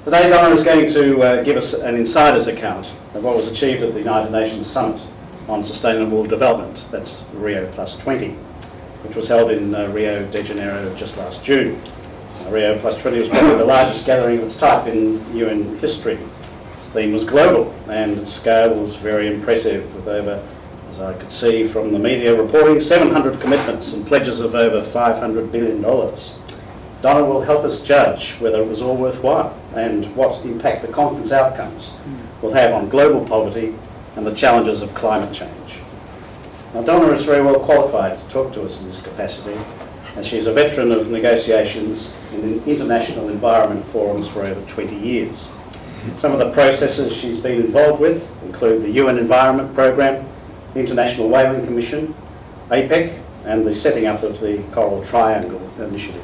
Today Donna is going to give us an insider's account of what was achieved at the United Nations Summit on Sustainable Development, that's Rio Plus 20, which was held in Rio de Janeiro just last June. Rio Plus 20 was probably the largest gathering of its type in UN history. Its theme was global and its scale was very impressive, with over, as I could see from the media reporting, 700 commitments and pledges of over $500 billion. Donna will help us judge whether it was all worthwhile and what impact the conference outcomes will have on global poverty and the challenges of climate change. Now, Donna is very well qualified to talk to us in this capacity, as she's a veteran of negotiations in international environment forums for over 20 years. Some of the processes she's been involved with include the UN Environment Programme, the International Whaling Commission, APEC, and the setting up of the Coral Triangle Initiative.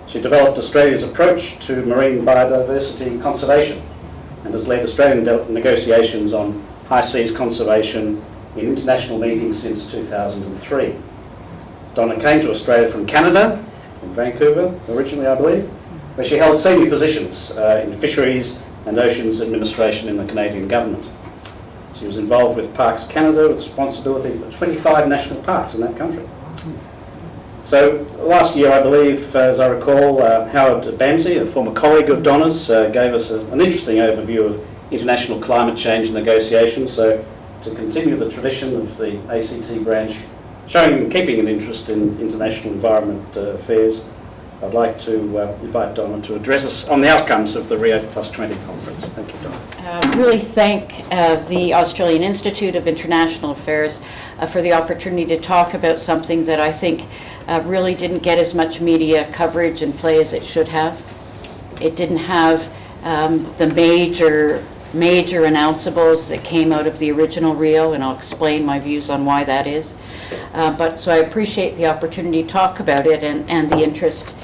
She developed Australia's approach to marine biodiversity conservation and has led Australian negotiations on high seas conservation in international meetings since 2003. Donna came to Australia from Canada, from Vancouver originally, I believe, where she held senior positions in fisheries and oceans administration in the Canadian government. She was involved with Parks Canada with responsibility for 25 national parks in that country. So last year, I believe, as I recall, Howard Bamsey, a former colleague of Donna's, gave us an interesting overview of international climate change negotiations. So to continue the tradition of the ACT branch showing and keeping an interest in international environment affairs, I'd like to invite Donna to address us on the outcomes of the Rio Plus 20 conference. Thank you, Donna. Really thank the Australian Institute of International Affairs for the opportunity to talk about something that I think really didn't get as much media coverage and play as it should have. It didn't have the major announceables that came out of the original Rio, and I'll explain my views on why that is. So I appreciate the opportunity to talk about it and the interest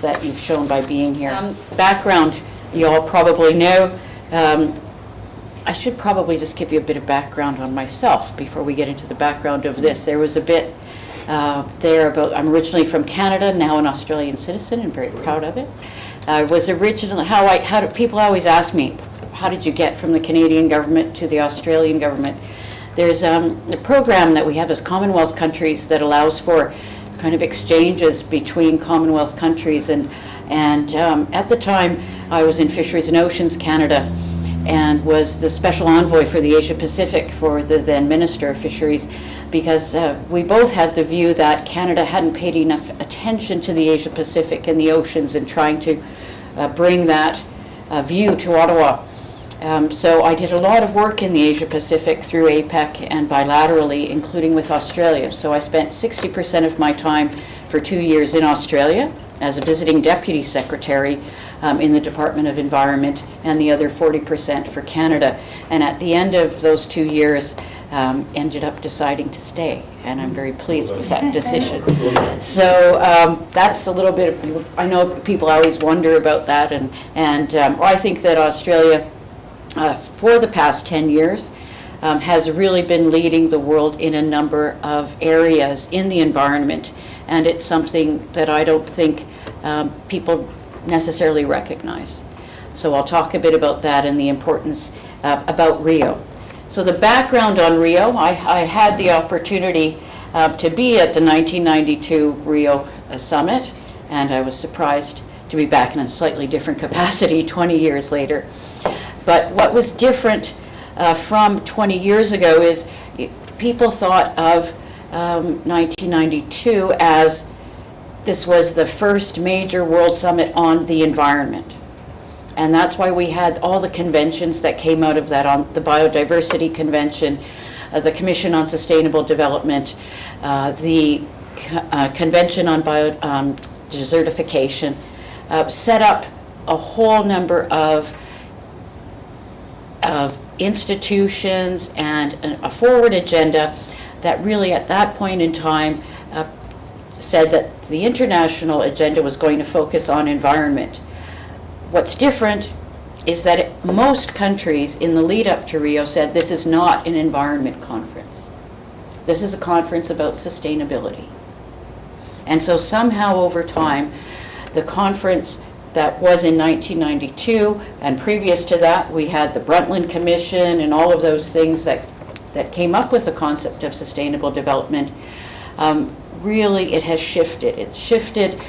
that you've shown by being here. Background, you all probably know. I should probably just give you a bit of background on myself before we get into the background of this. There was a bit there about, I'm originally from Canada, now an Australian citizen and very proud of it. I was originally, people always ask me, how did you get from the Canadian government to the Australian government? There's a program that we have as Commonwealth countries that allows for kind of exchanges between Commonwealth countries, and at the time I was in Fisheries and Oceans Canada and was the special envoy for the Asia Pacific for the then Minister of Fisheries, because we both had the view that Canada hadn't paid enough attention to the Asia Pacific and the oceans, and trying to bring that view to Ottawa. So I did a lot of work in the Asia Pacific through APEC and bilaterally, including with Australia. So I spent 60% of my time for 2 years in Australia as a visiting deputy secretary in the Department of Environment, and the other 40% for Canada. And at the end of those 2 years, ended up deciding to stay, and I'm very pleased with that decision. So that's a little bit, I know people always wonder about that, and I think that Australia, for the past 10 years, has really been leading the world in a number of areas in the environment, and it's something that I don't think people necessarily recognize. So I'll talk a bit about that and the importance about Rio. So the background on Rio, I had the opportunity to be at the 1992 Rio Summit, and I was surprised to be back in a slightly different capacity 20 years later. But what was different from 20 years ago is people thought of 1992 as this was the first major world summit on the environment. And that's why we had all the conventions that came out of that, on the Biodiversity Convention, the Commission on Sustainable Development, the Convention on Desertification, set up a whole number of institutions and a forward agenda that really at that point in time said that the international agenda was going to focus on environment. What's different is that most countries in the lead up to Rio said this is not an environment conference. This is a conference about sustainability. And so somehow over time, the conference That was in 1992, and previous to that, we had the Brundtland Commission and all of those things that came up with the concept of sustainable development. Really, it has shifted. It's shifted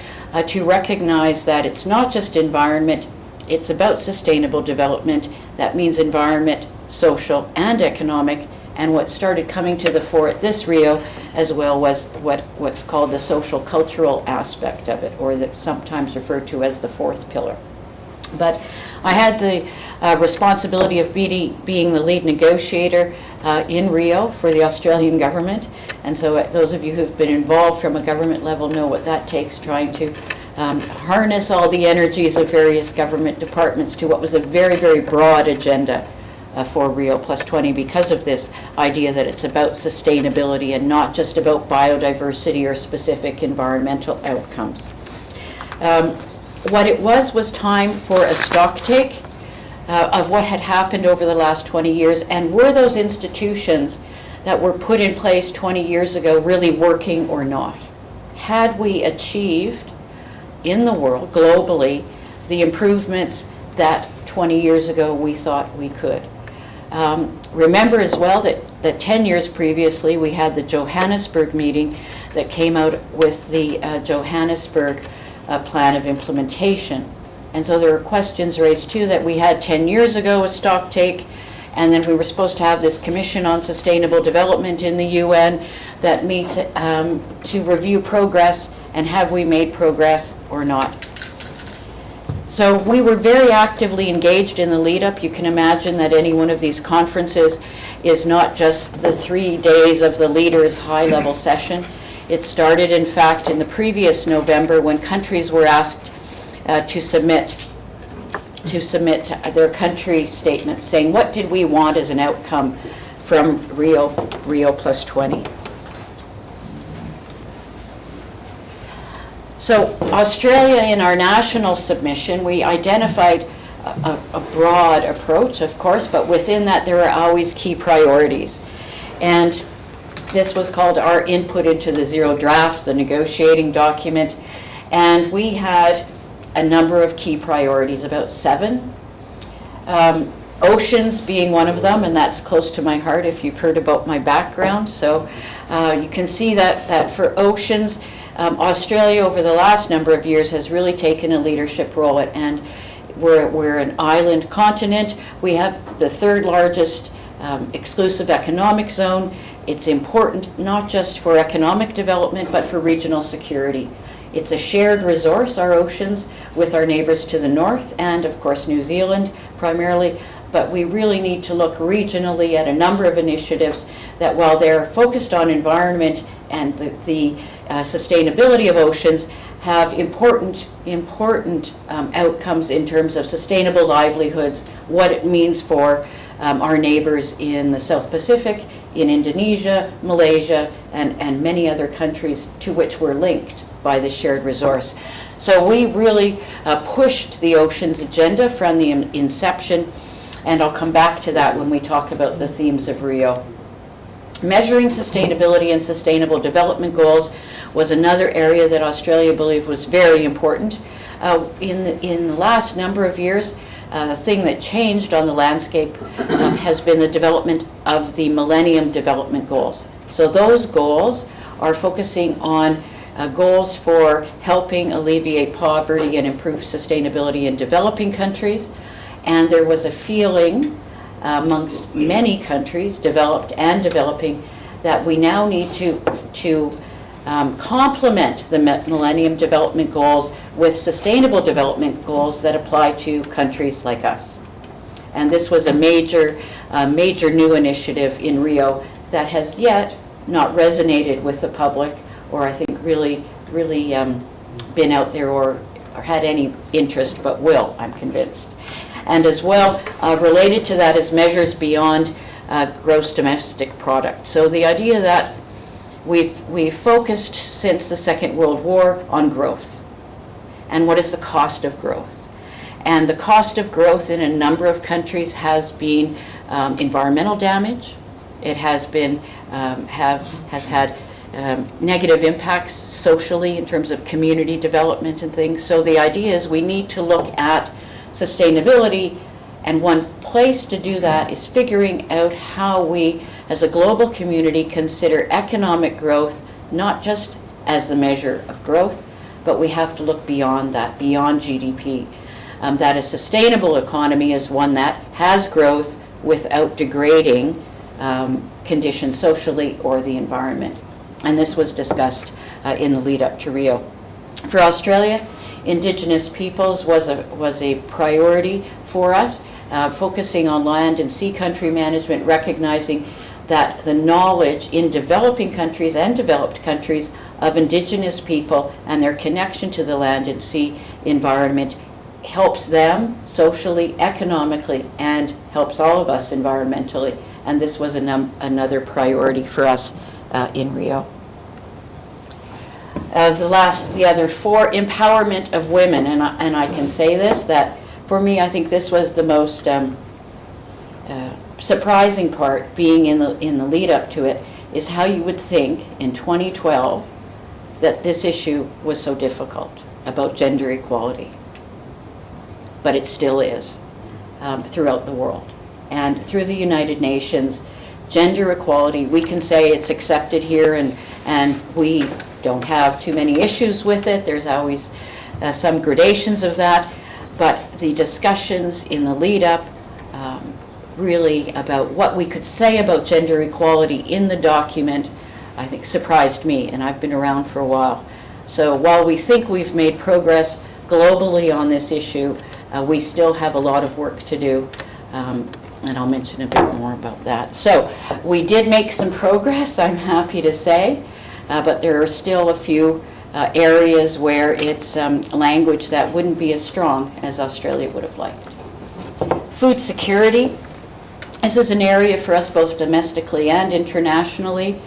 to recognize that it's not just environment, it's about sustainable development. That means environment, social, and economic. And what started coming to the fore at this Rio as well was what's called the social cultural aspect of it, or that's sometimes referred to as the fourth pillar. But I had the responsibility of being the lead negotiator in Rio for the Australian government. And so those of you who've been involved from a government level know what that takes, trying to harness all the energies of various government departments to what was a very, very broad agenda for Rio Plus 20, because of this idea that it's about sustainability and not just about biodiversity or specific environmental outcomes. What it was time for a stock take of what had happened over the last 20 years, and were those institutions that were put in place 20 years ago really working or not? Had we achieved in the world, globally, the improvements that 20 years ago we thought we could? Remember as well that 10 years previously we had the Johannesburg meeting that came out with the Johannesburg plan of implementation. And so there were questions raised too that we had 10 years ago a stock take, and then we were supposed to have this Commission on Sustainable Development in the UN that meets to review progress, and have we made progress or not? So we were very actively engaged in the lead-up. You can imagine that any one of these conferences is not just the 3 days of the leaders' high-level session. It started, in fact, in the previous November when countries were asked to submit their country statements saying, what did we want as an outcome from Rio Plus 20? So Australia, in our national submission, we identified a broad approach, of course, but within that there are always key priorities. And this was called our input into the zero draft, the negotiating document. And we had a number of key priorities, about 7. Oceans being one of them, and that's close to my heart if you've heard about my background. So you can see that for oceans, Australia over the last number of years has really taken a leadership role, and we're an island continent. We have the 3rd largest exclusive economic zone. It's important not just for economic development, but for regional security. It's a shared resource, our oceans, with our neighbors to the north, and of course New Zealand primarily. But we really need to look regionally at a number of initiatives that, while they're focused on environment and the sustainability of oceans, have important outcomes in terms of sustainable livelihoods, what it means for our neighbors in the South Pacific, in Indonesia, Malaysia, and many other countries to which we're linked by the shared resource. So we really pushed the oceans agenda from the inception, and I'll come back to that when we talk about the themes of Rio. Measuring sustainability and sustainable development goals was another area that Australia believed was very important. In the last number of years, the thing that changed on the landscape has been the development of the Millennium Development Goals. So those goals are focusing on goals for helping alleviate poverty and improve sustainability in developing countries. And there was a feeling amongst many countries, developed and developing, that we now need to complement the Millennium Development Goals with sustainable development goals that apply to countries like us. And this was a major new initiative in Rio that has yet not resonated with the public, or I think really been out there or had any interest, but will, I'm convinced. And as well, related to that is measures beyond gross domestic product. So the idea that we've focused since the Second World War on growth. And what is the cost of growth? And the cost of growth in a number of countries has been environmental damage. It has been has had negative impacts socially in terms of community development and things. So the idea is we need to look at sustainability, and one place to do that is figuring out how we, as a global community, consider economic growth not just as the measure of growth, but we have to look beyond that, beyond GDP. That a sustainable economy is one that has growth without degrading conditions socially or the environment. And this was discussed in the lead up to Rio. For Australia, Indigenous peoples was a priority for us, focusing on land and sea country management, recognizing that the knowledge in developing countries and developed countries of Indigenous people and their connection to the land and sea environment helps them socially, economically, and helps all of us environmentally. And this was another priority for us in Rio. The other four, empowerment of women, and I can say this, that for me, I think this was the most surprising part, being in the lead up to it, is how you would think in 2012 that this issue was so difficult about gender equality. But it still is throughout the world. And through the United Nations, gender equality, we can say it's accepted here, and we don't have too many issues with it. There's always some gradations of that. But the discussions in the lead up really about what we could say about gender equality in the document, I think surprised me, and I've been around for a while. So while we think we've made progress globally on this issue, we still have a lot of work to do, and I'll mention a bit more about that. So we did make some progress, I'm happy to say, but there are still a few areas where it's language that wouldn't be as strong as Australia would have liked. Food security. This is an area for us both domestically and internationally.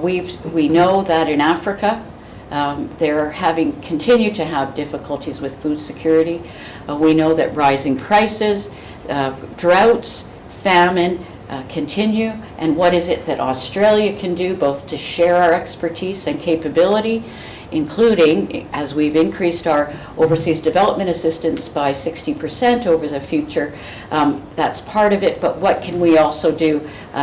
We know that in Africa, they're continue to have difficulties with food security. We know that rising prices, droughts, famine continue, and what is it that Australia can do both to share our expertise and capability, including, as we've increased our overseas development assistance by 60% over the future, that's part of it, but what can we also do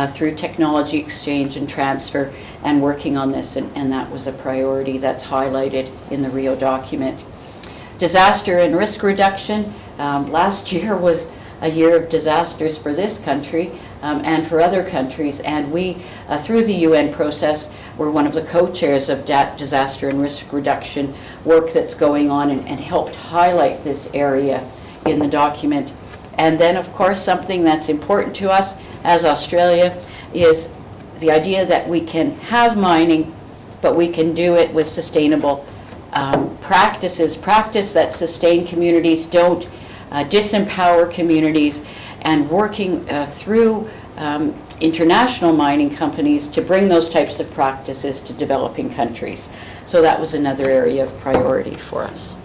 through technology exchange and transfer and working on this, and that was a priority that's highlighted in the Rio document. Disaster and risk reduction. Last year was a year of disasters for this country and for other countries, and we, through the UN process, we're one of the co-chairs of disaster and risk reduction work that's going on, and helped highlight this area in the document. And then, of course, something that's important to us as Australia is the idea that we can have mining, but we can do it with sustainable practices, practice that sustain communities, don't disempower communities, and working through international mining companies to bring those types of practices to developing countries. So that was another area of priority for us.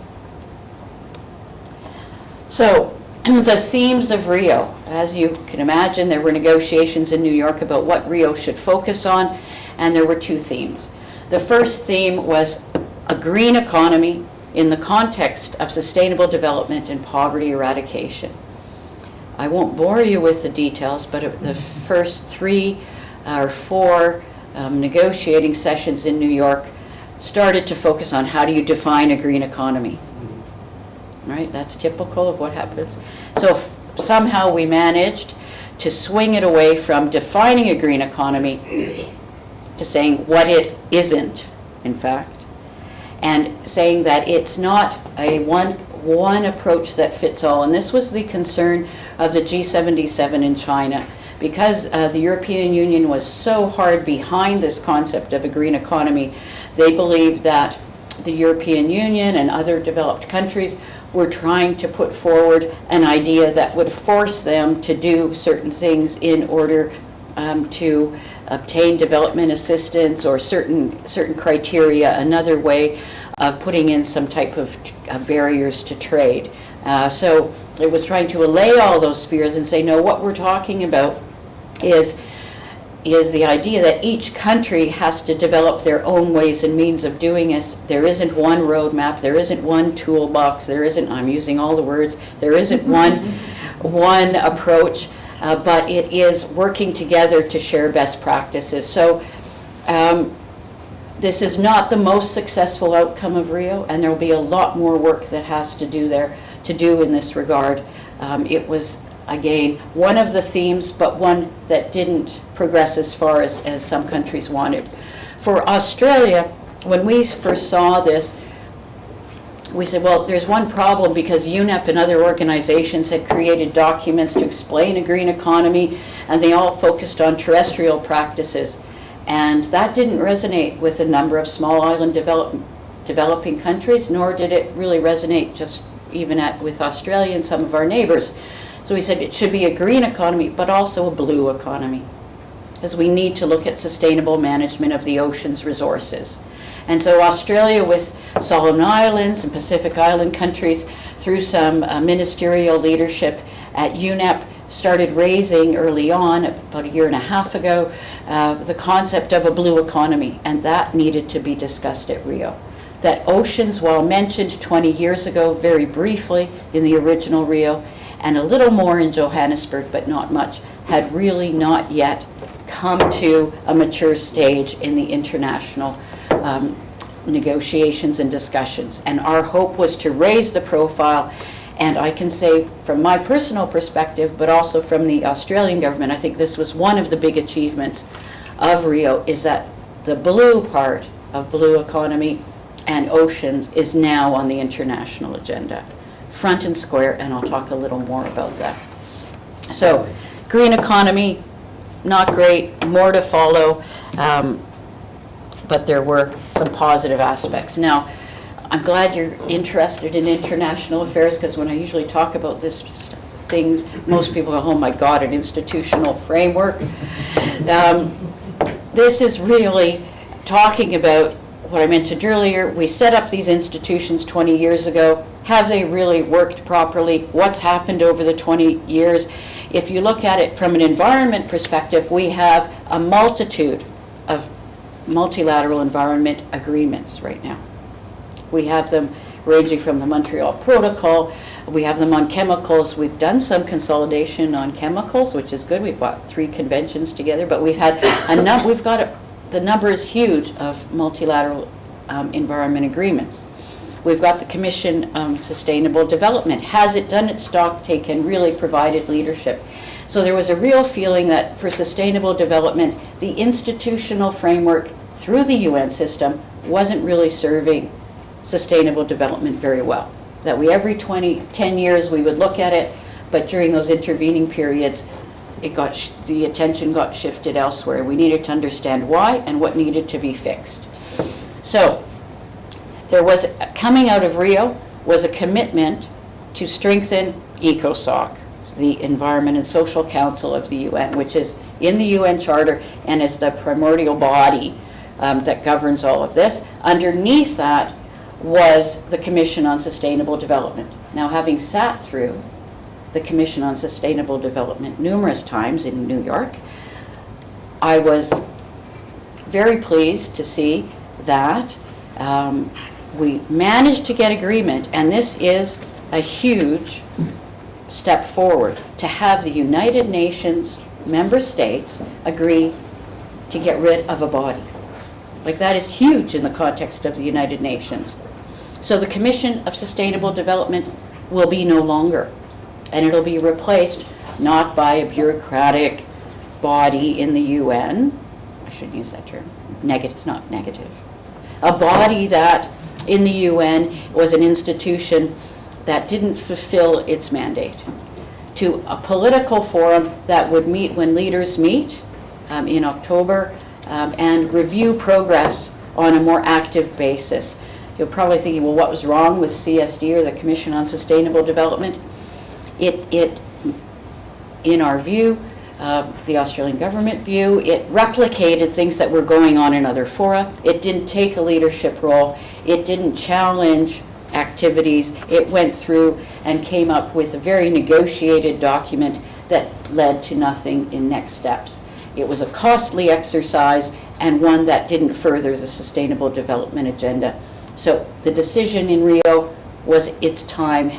So the themes of Rio, as you can imagine, there were negotiations in New York about what Rio should focus on, and there were two themes. The first theme was a green economy in the context of sustainable development and poverty eradication. I won't bore you with the details, but the first 3 or 4 negotiating sessions in New York started to focus on how do you define a green economy. Right? That's typical of what happens. So somehow we managed to swing it away from defining a green economy to saying what it isn't, in fact, and saying that it's not a one approach that fits all. And this was the concern of the G77 in China, because the European Union was so hard behind this concept of a green economy. They believed that the European Union and other developed countries were trying to put forward an idea that would force them to do certain things in order to obtain development assistance, or certain criteria, another way of putting in some type of barriers to trade. So it was trying to allay all those fears and say, no, what we're talking about is is the idea that each country has to develop their own ways and means of doing this. There isn't one roadmap, there isn't one toolbox, there isn't, I'm using all the words, there isn't one approach, but it is working together to share best practices. So this is not the most successful outcome of Rio, and there will be a lot more work that has to do in this regard. It was, again, one of the themes, but one that didn't progress as far as some countries wanted. For Australia, when we first saw this, we said, well, there's one problem, because UNEP and other organizations had created documents to explain a green economy, and they all focused on terrestrial practices. And that didn't resonate with a number of small island developing countries, nor did it really resonate just even with Australia and some of our neighbors. So we said it should be a green economy, but also a blue economy, because we need to look at sustainable management of the ocean's resources. And so Australia, with Solomon Islands and Pacific Island countries, through some ministerial leadership at UNEP, started raising early on, about a year and a half ago, the concept of a blue economy, and that needed to be discussed at Rio. That oceans, while mentioned 20 years ago, very briefly in the original Rio, and a little more in Johannesburg, but not much, had really not yet come to a mature stage in the international negotiations and discussions. And our hope was to raise the profile. And I can say from my personal perspective, but also from the Australian government, I think this was one of the big achievements of Rio, is that the blue part of blue economy and oceans is now on the international agenda, front and square, and I'll talk a little more about that. So, green economy, not great, more to follow, but there were some positive aspects. Now, I'm glad you're interested in international affairs, because when I usually talk about this things, most people go, oh my God, an institutional framework. This is really talking about what I mentioned earlier. We set up these institutions 20 years ago. Have they really worked properly? What's happened over the 20 years? If you look at it from an environment perspective, we have a multitude of multilateral environment agreements right now. We have them ranging from the Montreal Protocol. We have them on chemicals. We've done some consolidation on chemicals, which is good. We've got 3 conventions together, but we've had the number is huge of multilateral environment agreements. We've got the Commission on Sustainable Development. Has it done its stock take and really provided leadership? So there was a real feeling that for sustainable development, the institutional framework through the UN system wasn't really serving sustainable development very well. That we every 10 years we would look at it, but during those intervening periods, the attention got shifted elsewhere. We needed to understand why and what needed to be fixed. So there was, coming out of Rio, was a commitment to strengthen ECOSOC, the Environment and Social Council of the UN, which is in the UN Charter and is the primordial body that governs all of this. Underneath that was the Commission on Sustainable Development. Now, having sat through the Commission on Sustainable Development numerous times in New York, I was very pleased to see that we managed to get agreement, and this is a huge step forward, to have the United Nations member states agree to get rid of a body. Like, that is huge in the context of the United Nations. So the Commission of Sustainable Development will be no longer, and it'll be replaced not by a bureaucratic body in the UN, I shouldn't use that term, it's not negative, a body that in the UN was an institution that didn't fulfill its mandate, to a political forum that would meet when leaders meet in October and review progress on a more active basis. You're probably thinking, well, what was wrong with CSD, or the Commission on Sustainable Development? It in our view, the Australian government view, it replicated things that were going on in other fora. It didn't take a leadership role. It didn't challenge activities. It went through and came up with a very negotiated document that led to nothing in next steps. It was a costly exercise and one that didn't further the Sustainable Development Agenda. So the decision in Rio was its time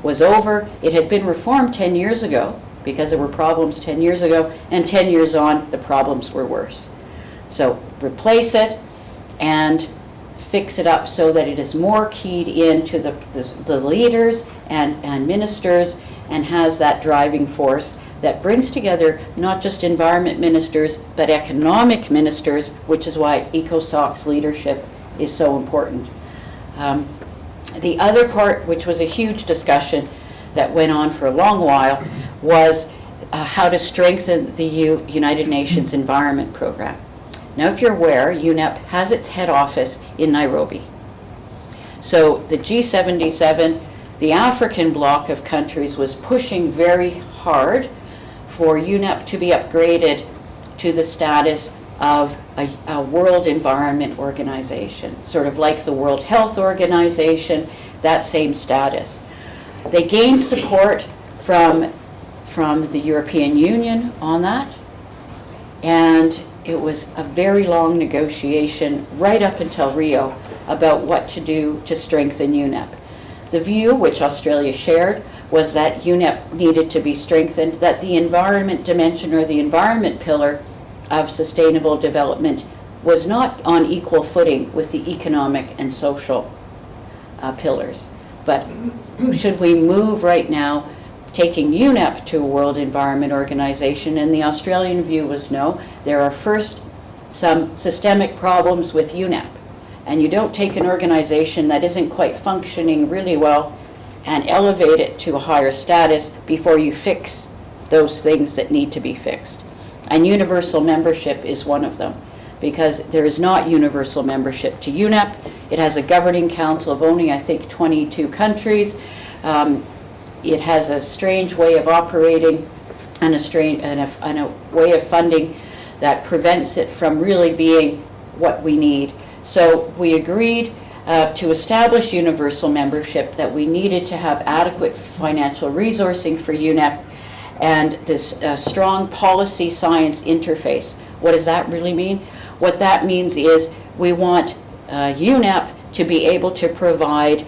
was over. It had been reformed 10 years ago because there were problems 10 years ago, and 10 years on, the problems were worse. So replace it and fix it up so that it is more keyed into the leaders and ministers, and has that driving force that brings together not just environment ministers, but economic ministers, which is why ECOSOC's leadership is so important. The other part, which was a huge discussion that went on for a long while, was how to strengthen the United Nations Environment Program. Now, if you're aware, UNEP has its head office in Nairobi. So the G77, the African bloc of countries, was pushing very hard for UNEP to be upgraded to the status of a World Environment Organization, sort of like the World Health Organization, that same status. They gained support from the European Union on that, and it was a very long negotiation right up until Rio about what to do to strengthen UNEP. The view, which Australia shared, was that UNEP needed to be strengthened, that the environment dimension or the environment pillar of sustainable development was not on equal footing with the economic and social pillars. But should we move right now, taking UNEP to a World Environment Organization? And the Australian view was no. There are first some systemic problems with UNEP. And you don't take an organization that isn't quite functioning really well and elevate it to a higher status before you fix those things that need to be fixed. And universal membership is one of them, because there is not universal membership to UNEP. It has a governing council of only, I think, 22 countries. It has a strange way of operating and a way of funding that prevents it from really being what we need. So we agreed to establish universal membership, that we needed to have adequate financial resourcing for UNEP, and this strong policy science interface. What does that really mean? What that means is we want UNEP to be able to provide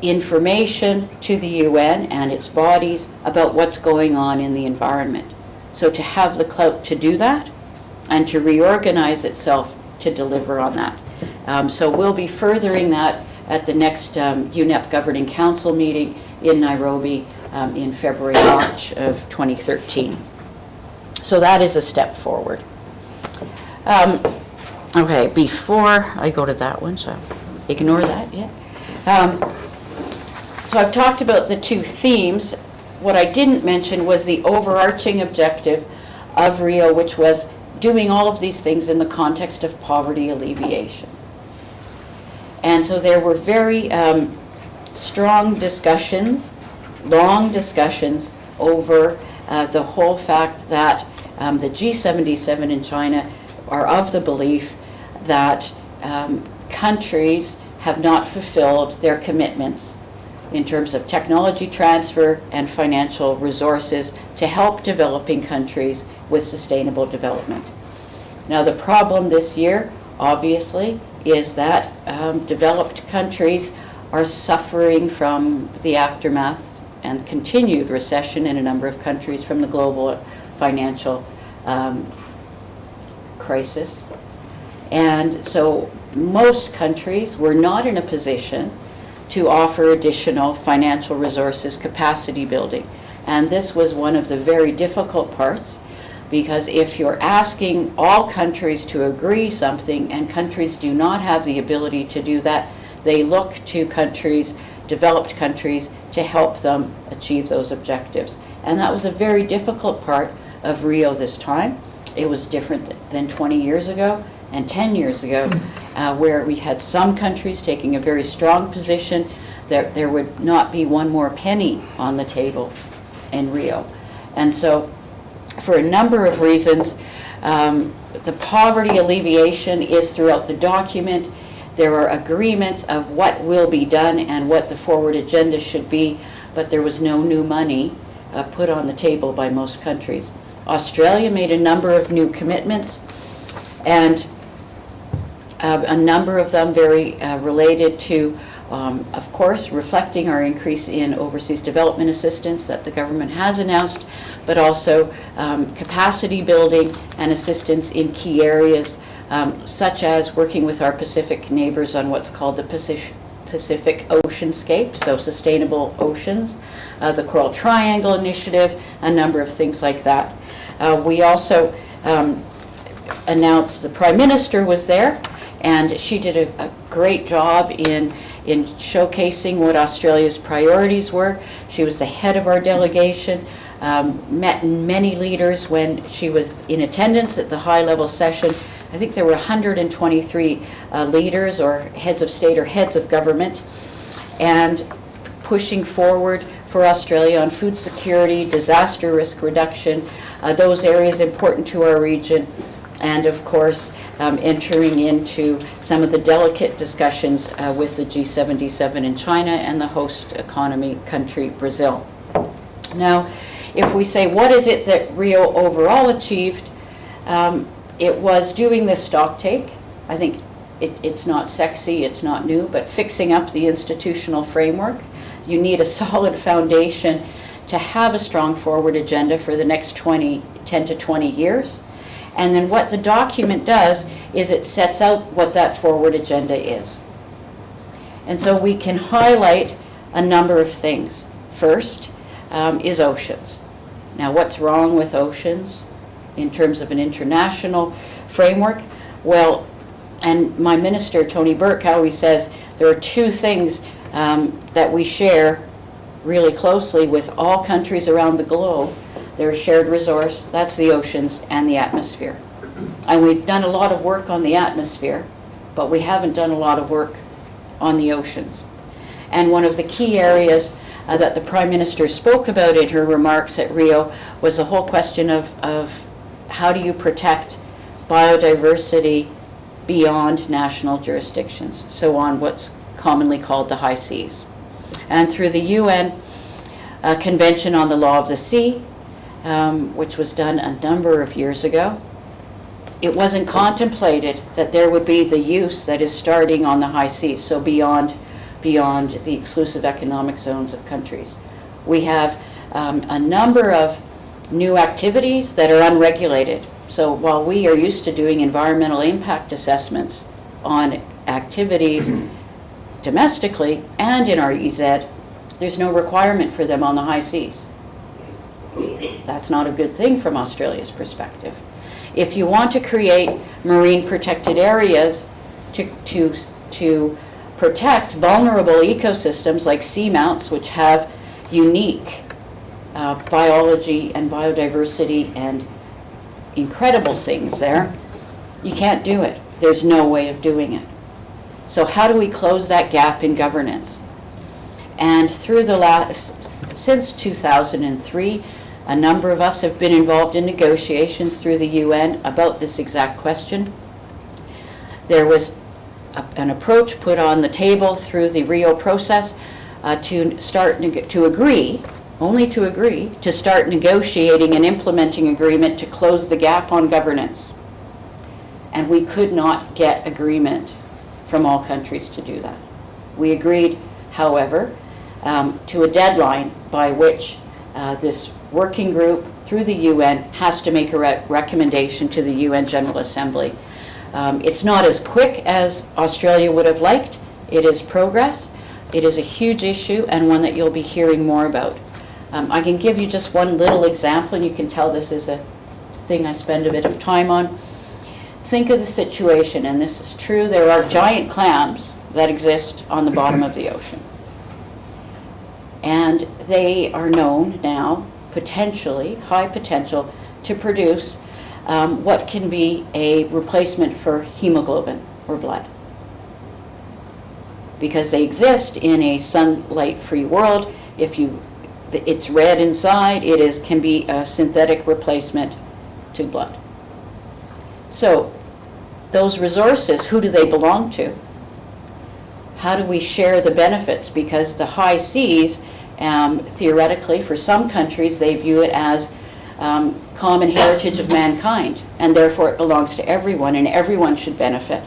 information to the UN and its bodies about what's going on in the environment. So to have the clout to do that and to reorganize itself to deliver on that. So we'll be furthering that at the next UNEP Governing Council meeting in Nairobi in February, March of 2013. So that is a step forward. Okay, before I go to that one, so ignore that, yeah. So I've talked about the two themes. What I didn't mention was the overarching objective of Rio, which was doing all of these things in the context of poverty alleviation. And so there were very strong discussions, long discussions over the whole fact that the G77 in China are of the belief that countries have not fulfilled their commitments in terms of technology transfer and financial resources to help developing countries with sustainable development. Now, the problem this year, obviously, is that developed countries are suffering from the aftermath and continued recession in a number of countries from the global financial crisis. And so most countries were not in a position to offer additional financial resources, capacity building. And this was one of the very difficult parts, because if you're asking all countries to agree something and countries do not have the ability to do that, they look to countries, developed countries, to help them achieve those objectives. And that was a very difficult part of Rio this time. It was different than 20 years ago and 10 years ago, where we had some countries taking a very strong position that there would not be one more penny on the table in Rio. And so for a number of reasons, the poverty alleviation is throughout the document. There are agreements of what will be done and what the forward agenda should be, but there was no new money put on the table by most countries. Australia made a number of new commitments, and a number of them very related to, of course, reflecting our increase in overseas development assistance that the government has announced, but also capacity building and assistance in key areas, such as working with our Pacific neighbors on what's called the Pacific Oceanscape, so sustainable oceans, the Coral Triangle Initiative, a number of things like that. We also announced the Prime Minister was there, and she did a great job in showcasing what Australia's priorities were. She was the head of our delegation, met many leaders when she was in attendance at the high-level session. I think there were 123 leaders or heads of state or heads of government, and pushing forward for Australia on food security, disaster risk reduction, those areas important to our region, and of course entering into some of the delicate discussions with the G77 in China and the host economy country Brazil. Now, if we say what is it that Rio overall achieved, it was doing this stock take. I think it's not sexy, it's not new, but fixing up the institutional framework. You need a solid foundation to have a strong forward agenda for the next 10 to 20 years. And then what the document does is it sets out what that forward agenda is. And so we can highlight a number of things. First is oceans. Now, what's wrong with oceans in terms of an international framework? Well, and my minister, Tony Burke, always says there are two things that we share really closely with all countries around the globe. They're a shared resource, that's the oceans and the atmosphere. And we've done a lot of work on the atmosphere, but we haven't done a lot of work on the oceans. And one of the key areas that the Prime Minister spoke about in her remarks at Rio was the whole question of how do you protect biodiversity beyond national jurisdictions, so on what's commonly called the high seas. And through the UN Convention on the Law of the Sea, which was done a number of years ago, it wasn't contemplated that there would be the use that is starting on the high seas, so beyond the exclusive economic zones of countries. We have a number of new activities that are unregulated. So while we are used to doing environmental impact assessments on activities domestically and in our EZ, there's no requirement for them on the high seas. That's not a good thing from Australia's perspective. If you want to create marine protected areas to protect vulnerable ecosystems like seamounts, which have unique biology and biodiversity and incredible things there, you can't do it. There's no way of doing it. So how do we close that gap in governance? And since 2003, a number of us have been involved in negotiations through the UN about this exact question. There was an approach put on the table through the Rio process to agree to start negotiating an implementing agreement to close the gap on governance. And we could not get agreement from all countries to do that. We agreed, however, to a deadline by which this working group through the UN has to make a recommendation to the UN General Assembly. It's not as quick as Australia would have liked. It is progress. It is a huge issue and one that you'll be hearing more about. I can give you just one little example, and you can tell this is a thing I spend a bit of time on. Think of the situation, and this is true, there are giant clams that exist on the bottom of the ocean. And they are known now, potentially, high potential, to produce what can be a replacement for hemoglobin or blood. Because they exist in a sunlight-free world, it's red inside, can be a synthetic replacement to blood. So those resources, who do they belong to? How do we share the benefits? Because the high seas, theoretically, for some countries, they view it as common heritage of mankind, and therefore it belongs to everyone, and everyone should benefit?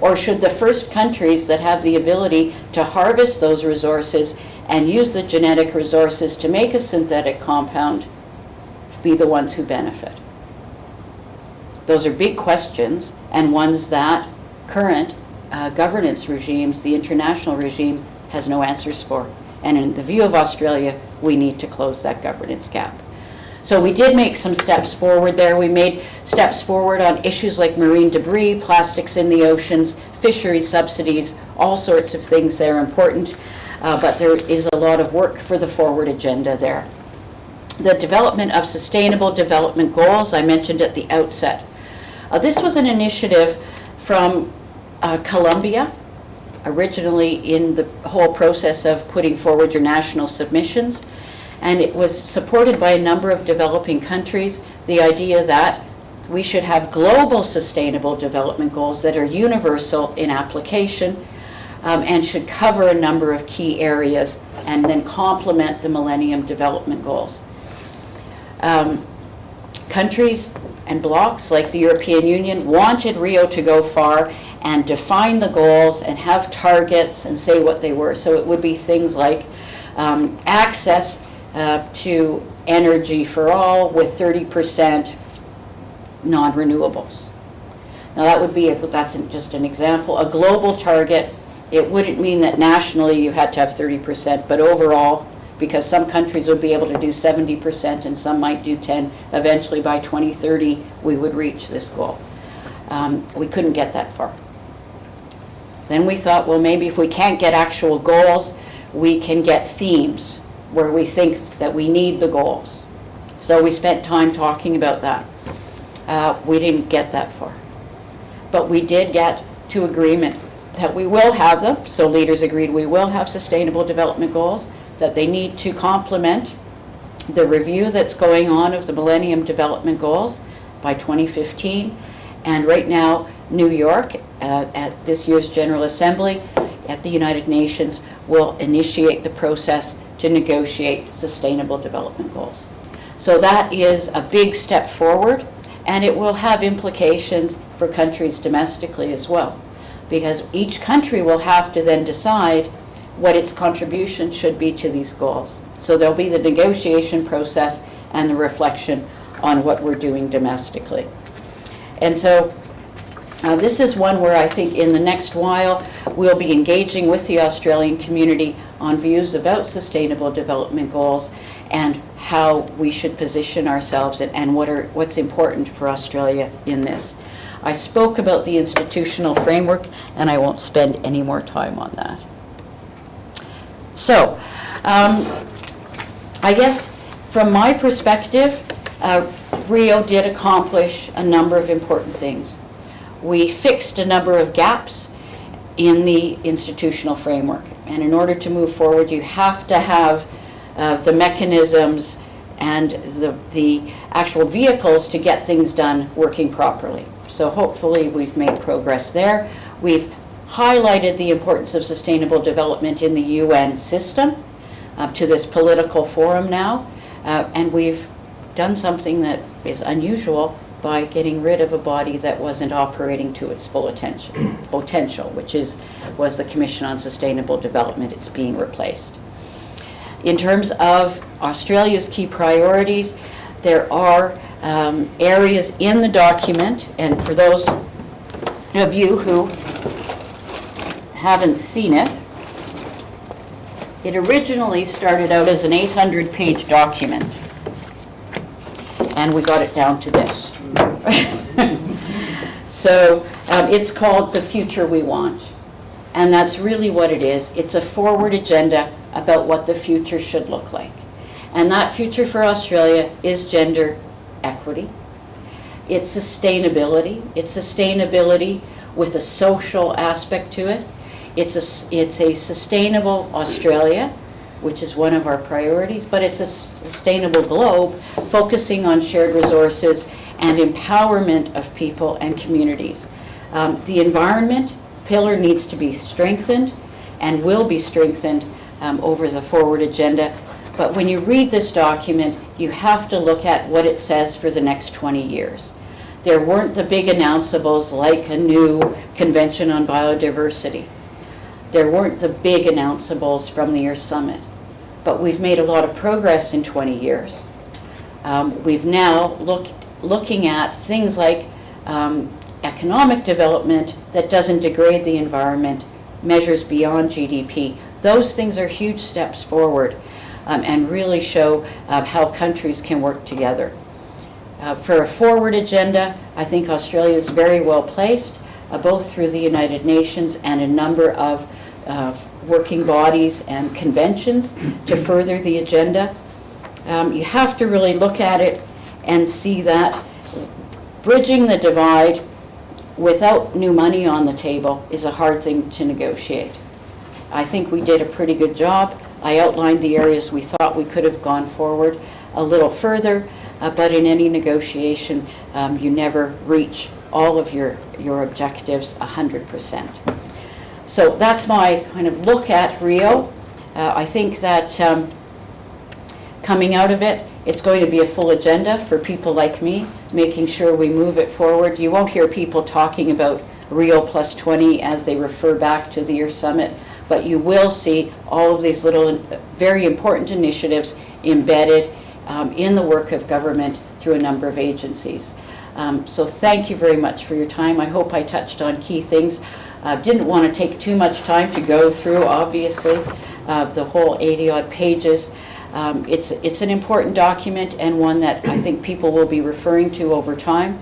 Or should the first countries that have the ability to harvest those resources and use the genetic resources to make a synthetic compound be the ones who benefit? Those are big questions, and ones that current governance regimes, the international regime, has no answers for. And in the view of Australia, we need to close that governance gap. So we did make some steps forward there. We made steps forward on issues like marine debris, plastics in the oceans, fishery subsidies, all sorts of things that are important, but there is a lot of work for the forward agenda there. The development of sustainable development goals, I mentioned at the outset. This was an initiative from Colombia, originally in the whole process of putting forward your national submissions. And it was supported by a number of developing countries, the idea that we should have global sustainable development goals that are universal in application and should cover a number of key areas and then complement the Millennium Development Goals. Countries and blocs like the European Union wanted Rio to go far and define the goals and have targets and say what they were. So it would be things like access to energy for all with 30% non-renewables. Now that would be, that's just an example, a global target. It wouldn't mean that nationally you had to have 30%, but overall, because some countries would be able to do 70% and some might do 10, eventually by 2030 we would reach this goal. We couldn't get that far. Then we thought, well, maybe if we can't get actual goals, we can get themes where we think that we need the goals. So we spent time talking about that. We didn't get that far. But we did get to agreement that we will have them. So leaders agreed we will have sustainable development goals, that they need to complement the review that's going on of the Millennium Development Goals by 2015. And right now, New York, at this year's General Assembly at the United Nations, will initiate the process to negotiate sustainable development goals. So that is a big step forward, and it will have implications for countries domestically as well, because each country will have to then decide what its contribution should be to these goals. So there'll be the negotiation process and the reflection on what we're doing domestically. And so this is one where I think in the next while we'll be engaging with the Australian community on views about sustainable development goals and how we should position ourselves and what's important for Australia in this. I spoke about the institutional framework, and I won't spend any more time on that. So, I guess from my perspective, Rio did accomplish a number of important things. We fixed a number of gaps in the institutional framework. And in order to move forward, you have to have the mechanisms and the actual vehicles to get things done working properly. So hopefully we've made progress there. We've highlighted the importance of sustainable development in the UN system to this political forum now. And we've done something that is unusual by getting rid of a body that wasn't operating to its full potential, which was the Commission on Sustainable Development. It's being replaced. In terms of Australia's key priorities, there are areas in the document, and for those of you who haven't seen it, it originally started out as an 800-page document, and we got it down to this. So it's called The Future We Want, and that's really what it is. It's a forward agenda about what the future should look like. And that future for Australia is gender equity. It's sustainability. It's sustainability with a social aspect to it. It's a sustainable Australia, which is one of our priorities, but it's a sustainable globe focusing on shared resources and empowerment of people and communities. The environment pillar needs to be strengthened and will be strengthened over the forward agenda. But when you read this document, you have to look at what it says for the next 20 years. There weren't the big announceables like a new convention on biodiversity. There weren't the big announceables from the Rio Summit. But we've made a lot of progress in 20 years. We've now looking at things like economic development that doesn't degrade the environment, measures beyond GDP. Those things are huge steps forward and really show how countries can work together. For a forward agenda, I think Australia is very well placed, both through the United Nations and a number of working bodies and conventions to further the agenda. You have to really look at it and see that bridging the divide without new money on the table is a hard thing to negotiate. I think we did a pretty good job. I outlined the areas we thought we could have gone forward a little further, but in any negotiation, you never reach all of your objectives 100%. So that's my kind of look at Rio. I think that coming out of it, it's going to be a full agenda for people like me, making sure we move it forward. You won't hear people talking about Rio plus 20 as they refer back to the Rio Summit, but you will see all of these little very important initiatives embedded in the work of government through a number of agencies. So thank you very much for your time. I hope I touched on key things. Didn't want to take too much time to go through, obviously, the whole 80-odd pages. It's an important document and one that I think people will be referring to over time,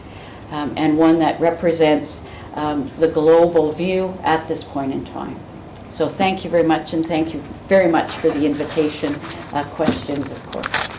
and one that represents the global view at this point in time. So thank you very much, and thank you very much for the invitation. Questions, of course.